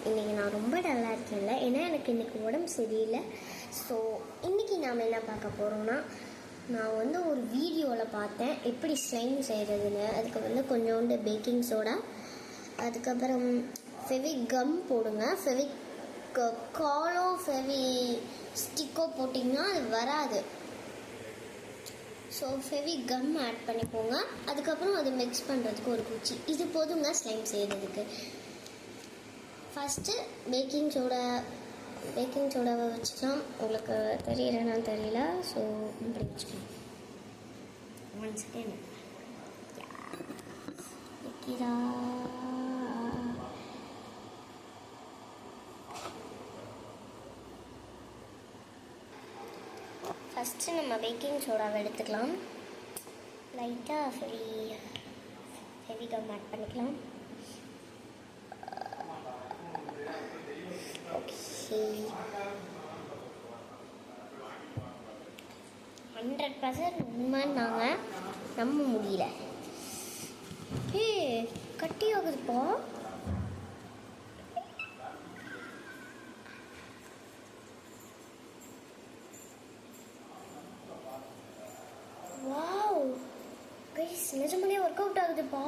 இன்றைக்கி நான் ரொம்ப டல்லாக இருக்கேன்ல, ஏன்னா எனக்கு இன்றைக்கி உடம்பு சரியில்லை. ஸோ இன்றைக்கி நாம் என்ன பார்க்க போகிறோம்னா, நான் வந்து ஒரு வீடியோவில் பார்த்தேன் எப்படி ஸ்லைம் செய்கிறதுன்னு. அதுக்கு வந்து கொஞ்சோண்டு பேக்கிங் சோடா, அதுக்கப்புறம் ஃபெவிக் கம் போடுங்க. ஃபெவிக் காலோ ஃபெவி ஸ்டிக்கோ போட்டிங்கன்னா அது வராது. ஸோ ஃபெவிக் கம் ஆட் பண்ணிக்கோங்க. அதுக்கப்புறம் அது மிக்ஸ் பண்ணுறதுக்கு ஒரு குச்சி, இது போதுங்க ஸ்லைம் செய்கிறதுக்கு. ஃபஸ்ட்டு பேக்கிங் சோடாவை வச்சுக்கலாம். உங்களுக்கு தெரியலன்னு தெரியல, ஸோ இப்படி வச்சுக்கலாம். 1 செகண்ட் வைக்கிறா. ஃபஸ்ட்டு நம்ம பேக்கிங் சோடாவை எடுத்துக்கலாம். லைட்டாக ஃபெவிகம் ஆட் பண்ணிக்கலாம். ஓகே, 100% உண்மைன்னாங்க, நம்ப முடியல. கட்டி ஆகுதுப்பா. வாவ் கைஸ், நிஜமாலே ஒர்க் அவுட் ஆகுதுப்பா.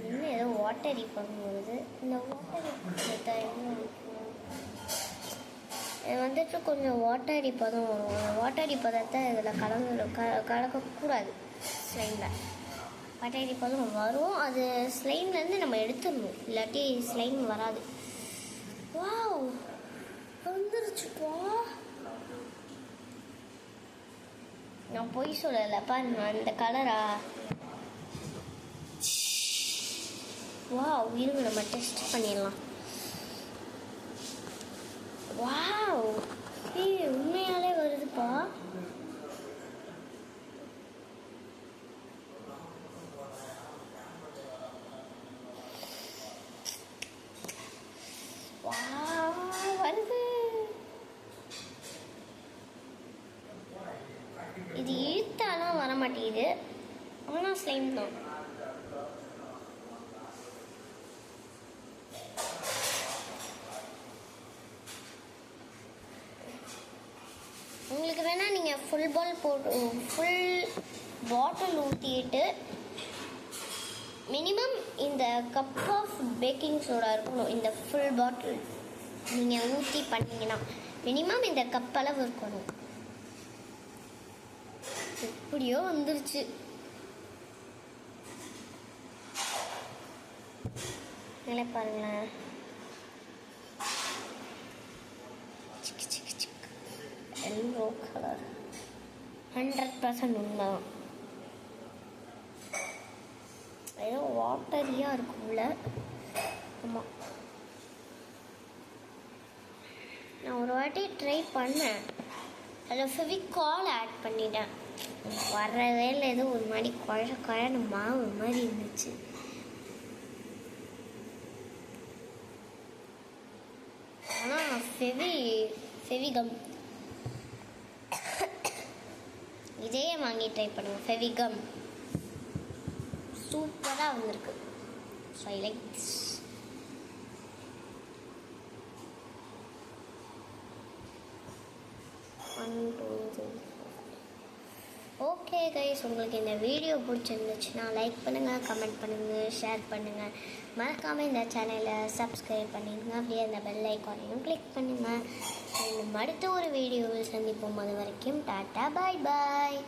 இன்னும் ஏதோ வாட்டரி பண்ணும்போது இந்த வாட்டரி இது வந்துட்டு கொஞ்சம் வாட்டரி பதம் வரும். அந்த வாட்டரி பதத்தை இதில் கலக்கக்கூடாது. ஸ்லைமில் வாட்டரி பதம் வரும், அது ஸ்லைம்லேருந்து நம்ம எடுத்துடணும், இல்லாட்டி ஸ்லைம் வராது. வாவ் வந்துருச்சுப்பா. நான் பொய் சொல்லலை, பாருங்க அந்த கலரா. வாவ், இருங்க நம்ம டெஸ்ட் பண்ணிடலாம். வாவ், உண்மையாலே வருதுப்பா. வருது. இது இழுத்தாலும் வர மாட்டேங்குது, ஆனால் ஸ்லைம் தான். உங்களுக்கு வேணால் நீங்கள் ஃபுல் பாட்டில் ஊற்றிட்டு மினிமம் இந்த கப் ஆஃப் பேக்கிங் சோடா இருக்கணும். இந்த ஃபுல் பாட்டில் நீங்கள் ஊற்றி பண்ணிங்கன்னா மினிமம் இந்த கப் அளவு இருக்கணும். எப்படியோ வந்துருச்சு. நல்லா பாருங்களேன். எல்லோ கலர் 100% உண்மை. ஏதோ வாட்டரியாக இருக்கும்ல. ஆமாம், நான் ஒரு வாட்டி ட்ரை பண்ணேன், அதில் ஃபெவிகால் ஆட் பண்ணிட்டேன். வரவே இல்லை, ஏதோ ஒரு மாதிரி குழன்னு மாவு மாதிரி இருந்துச்சு. ஆனால் ஃபெவிகம் இதே வாங்கி ட்ரை பண்ணுவோம். ஃபெவிகம் சூப்பராக வந்திருக்கு. So I like this. Okay guys, உங்களுக்கு இந்த வீடியோ பிடிச்சிருந்துச்சுன்னா லைக் பண்ணுங்கள், கமெண்ட் பண்ணுங்கள், ஷேர் பண்ணுங்கள். மறக்காமல் இந்த சேனலை சப்ஸ்கிரைப் பண்ணிடுங்க. அப்படியே அந்த பெல் ஐக்கானையும் கிளிக் பண்ணுங்கள். அடுத்த ஒரு வீடியோவில் சந்திப்போம். அது வரைக்கும் டாட்டா, பாய் பாய்.